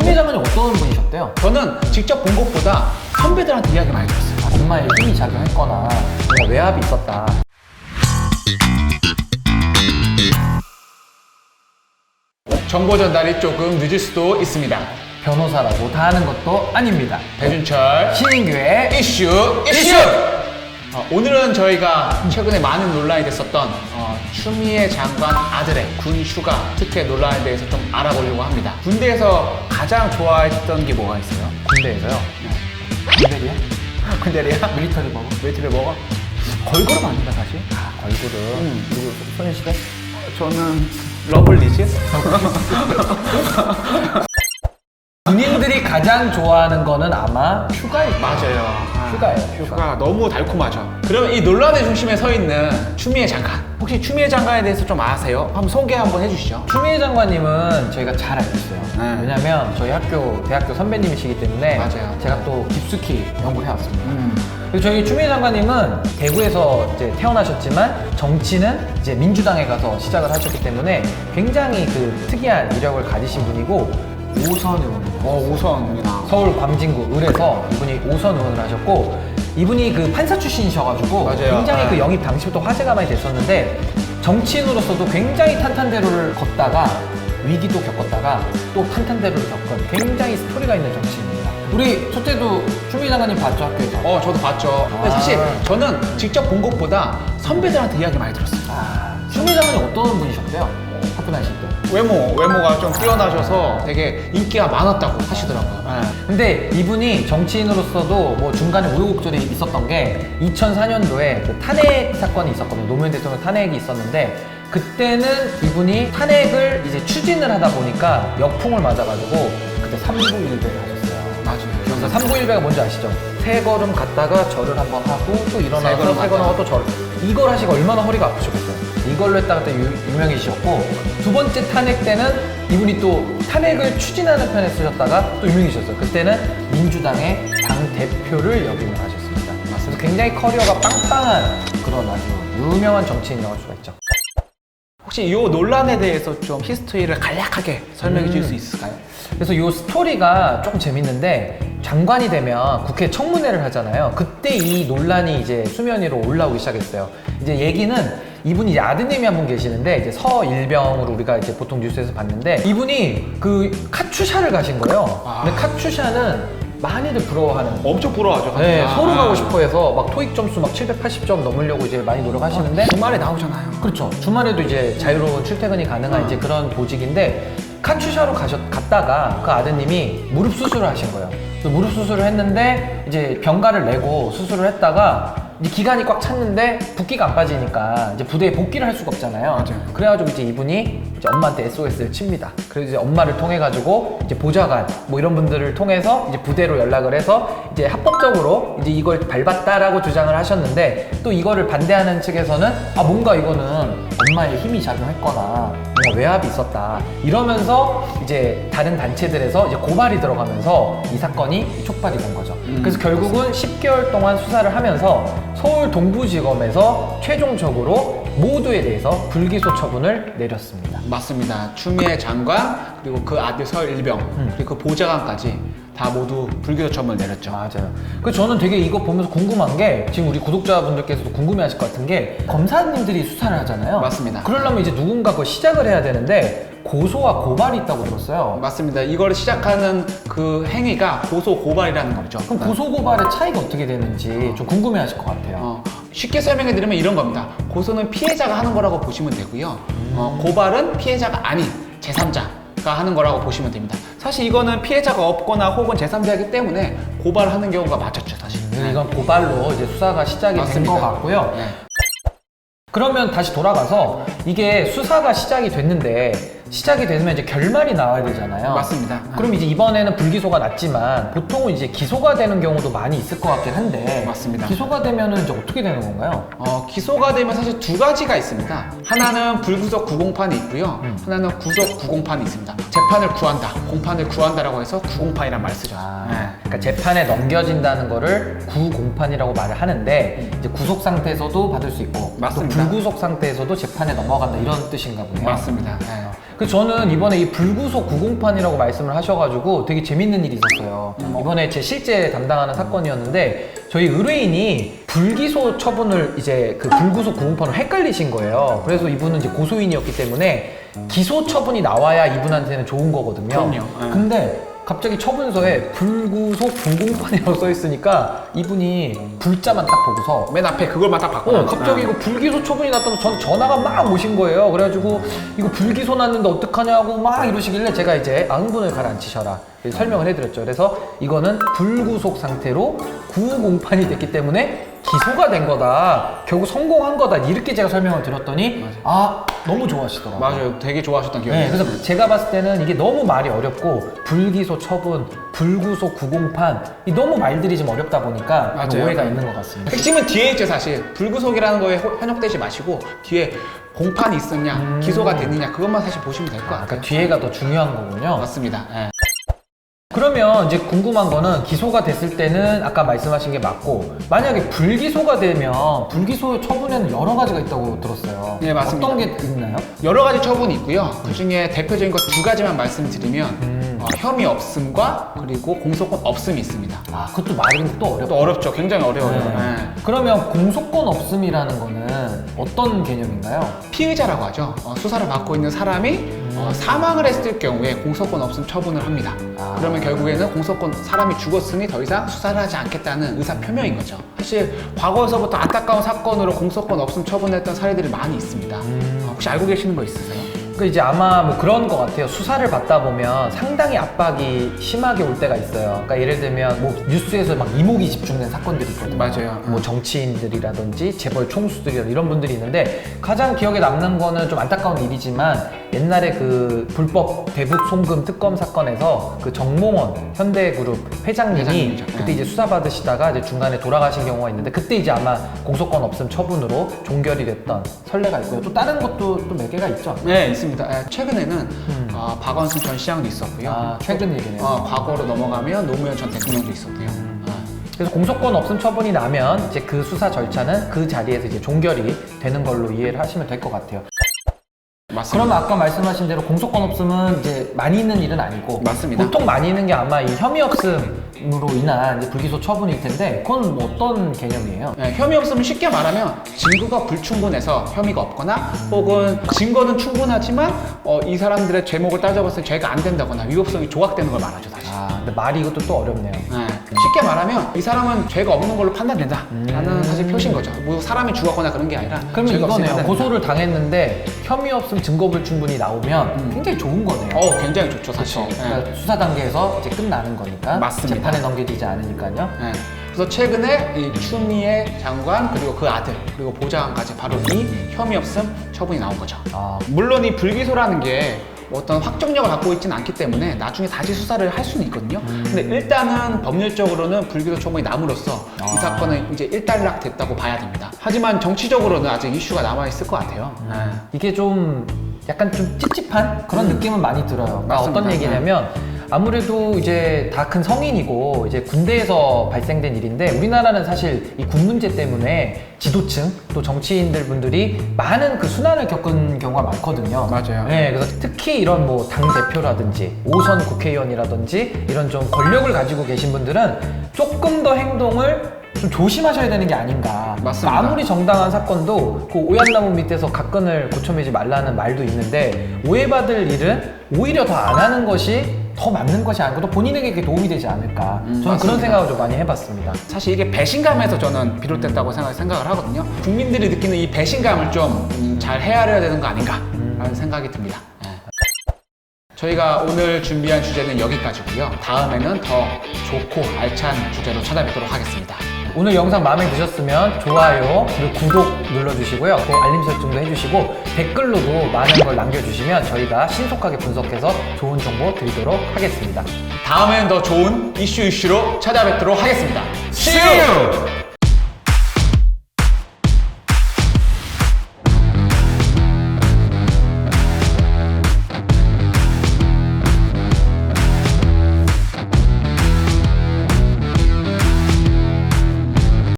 추미애 장관님 어떤 분이셨대요? 저는 직접 본 것보다 선배들한테 이야기 많이 들었어요. 엄마의 힘이 작용했거나 뭔가 외압이 있었다. 정보 전달이 조금 늦을 수도 있습니다. 변호사라고 다 하는 것도 아닙니다. 배준철 신인규의 이슈. 오늘은 저희가 최근에 많은 논란이 됐었던 추미애 장관 아들의 군 휴가 특혜 논란에 대해서 좀 알아보려고 합니다. 군대에서 가장 좋아했던 게 뭐가 있어요? 군대에서요. 군대리야? 군대리야? 밀리터리 버거? 웨이트를 먹어? 걸그룹 아닌가 사실? 걸그룹. 누구? 소녀시대? 저는 러블리즈? 군인들이 가장 좋아하는 거는 아마 휴가일 거예요. 맞아요. 휴가예요, 휴가. 휴가 너무 달콤하죠. 그러면 이 논란의 중심에 서 있는 추미애 장관, 혹시 추미애 장관에 대해서 좀 아세요? 한번 소개 한번 해주시죠. 추미애 장관님은 저희가 잘 알고 있어요. 네. 왜냐면 저희 대학교 선배님이시기 때문에 맞아요. 제가 또 깊숙이 연구해 왔습니다. 그리고 저희 추미애 장관님은 대구에서 이제 태어나셨지만 정치는 이제 민주당에 가서 시작을 하셨기 때문에 굉장히 그 특이한 이력을 가지신 분이고 5선 의원입니다. 5선이나. 서울 광진구 을에서 이분이 5선 의원을 하셨고 이분이 그 판사 출신이셔가지고 맞아요. 굉장히 네. 그 영입 당시부터 화제가 많이 됐었는데 정치인으로서도 굉장히 탄탄대로를 걷다가 위기도 겪었다가 또 탄탄대로를 겪은 굉장히 스토리가 있는 정치인입니다. 우리 첫째도 추미애 장관님 봤죠, 학교에서? 저도 봤죠. 근데 사실 저는 직접 본 것보다 선배들한테 이야기 많이 들었어요. 추미애 장관님 어떤 분이셨대요? 학교 다니실 때. 외모가 좀 뛰어나셔서 되게 인기가 많았다고 하시더라고요. 근데 이분이 정치인으로서도 뭐 중간에 우여곡절이 있었던 게 2004년도에 그 탄핵 사건이 있었거든요. 노무현 대통령 탄핵이 있었는데 그때는 이분이 탄핵을 이제 추진을 하다 보니까 역풍을 맞아가지고 그때 391배를 하셨어요. 맞아요. 그래서 391배가 뭔지 아시죠? 세 걸음 갔다가 절을 한번 하고 또 일어나서 세 걸음 세 걸음 하고 또 절. 이걸 하시고 얼마나 허리가 아프셨겠어요. 이걸로 했다가 또 유명해지셨고 두 번째 탄핵 때는 이분이 또 탄핵을 추진하는 편에 쓰셨다가 또 유명해지셨어요. 그때는 민주당의 당대표를 역임을 하셨습니다. 그래서 굉장히 커리어가 빵빵한 그런 아주 유명한 정치인이라고 할 수가 있죠. 혹시 이 논란에 대해서 좀 히스토리를 간략하게 설명해 줄 수 있을까요? 그래서 이 스토리가 조금 재밌는데 장관이 되면 국회 청문회를 하잖아요. 그때 이 논란이 이제 수면 위로 올라오기 시작했어요. 이제 얘기는 이분이 이제 아드님이 한 분 계시는데 이제 서일병으로 우리가 이제 보통 뉴스에서 봤는데 이분이 그 카츄샤를 가신 거예요. 근데 카츄샤는 많이들 부러워하는. 엄청 부러워하죠. 네, 서로 가고 싶어 해서 막 토익 점수 막 780점 넘으려고 이제 많이 노력하시는데 주말에 나오잖아요. 그렇죠. 주말에도 이제 자유로운 출퇴근이 가능한 이제 그런 보직인데 카츄샤로 갔다가 그 아드님이 무릎 수술을 하신 거예요. 그래서 무릎 수술을 했는데 이제 병가를 내고 수술을 했다가 이제 기간이 꽉 찼는데 붓기가 안 빠지니까 이제 부대에 복귀를 할 수가 없잖아요. 맞아요. 그래가지고 이제 이분이 이제 엄마한테 SOS를 칩니다. 그래서 이제 엄마를 통해 가지고 이제 보좌관 뭐 이런 분들을 통해서 이제 부대로 연락을 해서 이제 합법적으로 이제 이걸 밟았다라고 주장을 하셨는데 또 이거를 반대하는 측에서는 뭔가 이거는 엄마의 힘이 작용했거나 뭔가 외압이 있었다 이러면서 이제 다른 단체들에서 이제 고발이 들어가면서 이 사건이 촉발이 된 거죠. 그래서 결국은 10개월 동안 수사를 하면서 서울 동부지검에서 최종적으로 모두에 대해서 불기소 처분을 내렸습니다. 맞습니다. 추미애 장관 그리고 그 아들 서일병 그리고 그 보좌관까지 다 모두 불기소 처분을 내렸죠. 맞아요. 그래서 저는 되게 이거 보면서 궁금한 게 지금 우리 구독자분들께서도 궁금해하실 것 같은 게 검사님들이 수사를 하잖아요. 맞습니다. 그러려면 이제 누군가 그걸 시작을 해야 되는데 고소와 고발이 있다고 들었어요. 맞습니다. 이걸 시작하는 그 행위가 고소 고발이라는 거죠. 그럼 고소 고발의 차이가 어떻게 되는지 좀 궁금해하실 것 같아요. 쉽게 설명해 드리면 이런 겁니다. 고소는 피해자가 하는 거라고 보시면 되고요. 고발은 피해자가 아닌 제3자가 하는 거라고 보시면 됩니다. 사실 이거는 피해자가 없거나 혹은 제3자이기 때문에 고발하는 경우가 맞았죠, 사실. 이건 고발로 이제 수사가 시작이 된 맞습니다. 것 같고요. 네. 그러면 다시 돌아가서 이게 수사가 시작이 됐는데 시작이 되면 이제 결말이 나와야 되잖아요. 맞습니다. 그럼 이제 이번에는 불기소가 났지만 보통은 이제 기소가 되는 경우도 많이 있을 것 같긴 한데 맞습니다. 기소가 되면은 이제 어떻게 되는 건가요? 기소가 되면 사실 두 가지가 있습니다. 하나는 불구속 구공판이 있고요. 하나는 구속 구공판이 있습니다. 재판을 구한다, 공판을 구한다라고 해서 구공판이란 말을 쓰죠. 그러니까 재판에 넘겨진다는 거를 구공판이라고 말을 하는데 이제 구속 상태에서도 받을 수 있고 맞습니다. 또 불구속 상태에서도 재판에 넘어간다 이런 뜻인가 보네요. 맞습니다. 그래서 저는 이번에 이 불구속 908이라고 말씀을 하셔가지고 되게 재밌는 일이 있었어요. 이번에 제 실제 담당하는 사건이었는데 저희 의뢰인이 불기소 처분을 이제 그 불구속 908로 헷갈리신 거예요. 그래서 이분은 이제 고소인이었기 때문에 기소 처분이 나와야 이분한테는 좋은 거거든요. 그럼요. 근데 갑자기 처분서에 불구속 908이라고 써 있으니까 이분이 불자만 딱 보고서 맨 앞에 그걸만 딱 바꿔. 갑자기 이거 불기소 처분이 났다고 전화가 막 오신 거예요. 그래가지고 이거 불기소 났는데 어떡하냐고 막 이러시길래 제가 이제 흥분을 가라앉히셔라 설명을 해드렸죠. 그래서 이거는 불구속 상태로 908이 됐기 때문에 기소가 된 거다. 결국 성공한 거다. 이렇게 제가 설명을 드렸더니 너무 좋아하시더라고요. 맞아요. 되게 좋아하셨던 기억이 네, 나요. 그래서 제가 봤을 때는 이게 너무 말이 어렵고 불기소 처분, 불구속 908 이 너무 말들이 좀 어렵다 보니까 맞아요. 오해가 있는 것 같습니다. 핵심은 뒤에 있죠, 사실. 불구속이라는 거에 현혹되지 마시고 뒤에 공판이 있었냐, 기소가 됐느냐 그것만 사실 보시면 될 것 같아요. 그러니까 뒤에가 더 중요한 거군요. 맞습니다. 예. 그러면 이제 궁금한 거는 기소가 됐을 때는 아까 말씀하신 게 맞고 만약에 불기소가 되면 불기소 처분에는 여러 가지가 있다고 들었어요. 네, 맞습니다. 어떤 게 있나요? 여러 가지 처분이 있고요. 그 중에 대표적인 것 두 가지만 말씀드리면 혐의 없음과 그리고 공소권 없음이 있습니다. 그것도 말이 또 어렵다. 또 어렵죠. 굉장히 어려워요. 네. 예. 그러면 공소권 없음이라는 거는 어떤 개념인가요? 피의자라고 하죠. 수사를 받고 있는 사람이 사망을 했을 경우에 공소권 없음 처분을 합니다. 그러면 결국에는 공소권 사람이 죽었으니 더 이상 수사를 하지 않겠다는 의사 표명인 거죠. 사실 과거에서부터 안타까운 사건으로 공소권 없음 처분했던 사례들이 많이 있습니다. 혹시 알고 계시는 거 있으세요? 그 이제 아마 뭐 그런 것 같아요. 수사를 받다 보면 상당히 압박이 심하게 올 때가 있어요. 그러니까 예를 들면 뭐 뉴스에서 막 이목이 집중된 사건들이 있거든요. 맞아요. 뭐 정치인들이라든지 재벌 총수들이라든지 이런 분들이 있는데 가장 기억에 남는 거는 좀 안타까운 일이지만 옛날에 그 불법 대북 송금 특검 사건에서 그 정몽원 현대그룹 회장님이 회장님이죠. 그때 이제 수사 받으시다가 이제 중간에 돌아가신 경우가 있는데 그때 이제 아마 공소권 없음 처분으로 종결이 됐던 선례가 있고요. 또 다른 것도 또 몇 개가 있죠. 네, 있습니다. 최근에는 박원순 전 시장도 있었고요. 최근 얘기네요. 과거로 넘어가면 노무현 전 대통령도 있었고요. 그래서 공소권 없음 처분이 나면 이제 그 수사 절차는 그 자리에서 이제 종결이 되는 걸로 이해를 하시면 될 것 같아요. 맞습니다. 그러면 아까 말씀하신 대로 공소권 없음은 이제 많이 있는 일은 아니고 맞습니다. 보통 많이 있는 게 아마 이 혐의 없음으로 인한 이제 불기소 처분일 텐데 그건 뭐 어떤 개념이에요? 네, 혐의 없음은 쉽게 말하면 증거가 불충분해서 혐의가 없거나 혹은 증거는 충분하지만 이 사람들의 죄목을 따져봤을 때 죄가 안 된다거나 위법성이 조각되는 걸 말하죠, 사실. 근데 말이 이것도 또 어렵네요. 네, 쉽게 말하면 이 사람은 죄가 없는 걸로 판단된다 라는 사실 표시인 거죠. 뭐 사람이 죽었거나 그런 게 아니라 그러면 죄가 없으면 이거네요. 판단된다. 고소를 당했는데 혐의 없음 증거 불충분이 나오면 굉장히 좋은 거네요. 굉장히 좋죠, 사실. 그렇죠. 그러니까 수사 단계에서 이제 끝나는 거니까 맞습니다. 재판에 넘겨지지 않으니까요. 네. 그래서 최근에 이 추미애 장관 그리고 그 아들 그리고 보좌관까지 바로 이 혐의 없음 처분이 나온 거죠. 물론 이 불기소라는 게 어떤 확정력을 갖고 있지는 않기 때문에 나중에 다시 수사를 할 수는 있거든요. 근데 일단은 법률적으로는 불기소 처분이 남으로써 이 사건은 이제 일단락 됐다고 봐야 됩니다. 하지만 정치적으로는 아직 이슈가 남아있을 것 같아요. 이게 좀 약간 좀 찝찝한 그런 느낌은 많이 들어요. 그러니까 맞습니다. 어떤 얘기냐면 아무래도 이제 다 큰 성인이고 이제 군대에서 발생된 일인데 우리나라는 사실 이 군 문제 때문에 지도층 또 정치인들 분들이 많은 그 순환을 겪은 경우가 많거든요. 맞아요. 네, 그래서 특히 이런 뭐 당 대표라든지 5선 국회의원이라든지 이런 좀 권력을 가지고 계신 분들은 조금 더 행동을 좀 조심하셔야 되는 게 아닌가. 맞습니다. 아무리 정당한 사건도 그 오얏나무 밑에서 각건을 고쳐매지 말라는 말도 있는데 오해받을 일은 오히려 더 안 하는 것이 더 맞는 것이 아니고 또 본인에게 그게 도움이 되지 않을까. 저는 맞습니다. 그런 생각을 좀 많이 해봤습니다. 사실 이게 배신감에서 저는 비롯됐다고 생각을 하거든요. 국민들이 느끼는 이 배신감을 좀 잘 헤아려야 되는 거 아닌가 라는 생각이 듭니다. 저희가 오늘 준비한 주제는 여기까지고요. 다음에는 더 좋고 알찬 주제로 찾아뵙도록 하겠습니다. 오늘 영상 마음에 드셨으면 좋아요 그리고 구독 눌러주시고요. 또 알림 설정도 해주시고 댓글로도 많은 걸 남겨주시면 저희가 신속하게 분석해서 좋은 정보 드리도록 하겠습니다. 다음에는 더 좋은 이슈로 찾아뵙도록 하겠습니다. See you!